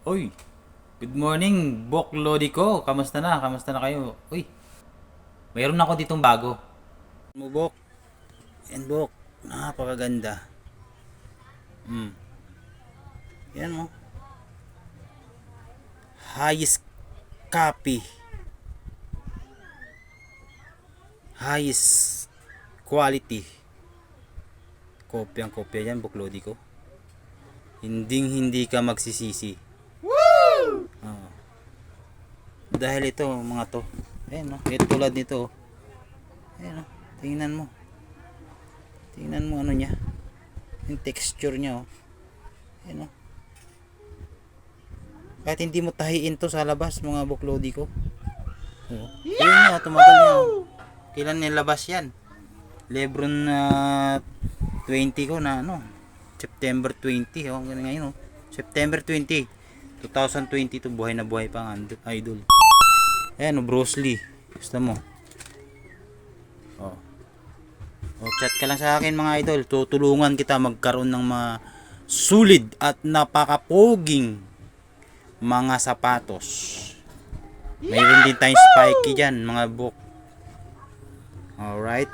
Uy, good morning, Bok Lodi ko. Kamusta na? Kamusta na kayo? Uy, mayroon ako ditong bago. Mo, Bok. Yan, Bok. Napakaganda. Hmm. Yan mo. Highest copy. Highest quality. Kopyang-kopya yan, Bok Lodi ko. Hindi ka magsisisi. Oo. Dahil ito, mga to. Ayan, no? Ito tulad nito. Ayan, no? Tingnan mo. Tingnan mo ano niya. Yung texture niya, oh. Ayan, no? Kahit hindi mo tahiin to sa labas, mga buklodi ko. Oh. Ayan niya, tumagal niya. Oh. Kailan nilabas yan? Lebron na 20 ko na ano. September 20. Oh, ganun ngayon, oh. September 20. 2022, buhay na buhay pa ang idol. Ayan, oh, Bruce Lee. Gusto mo? Oh. O, chat ka lang sa akin mga idol. Tutulungan kita magkaroon ng mga sulit at napakapoging mga sapatos. Mayroon din tayong spiky dyan mga book. Alright.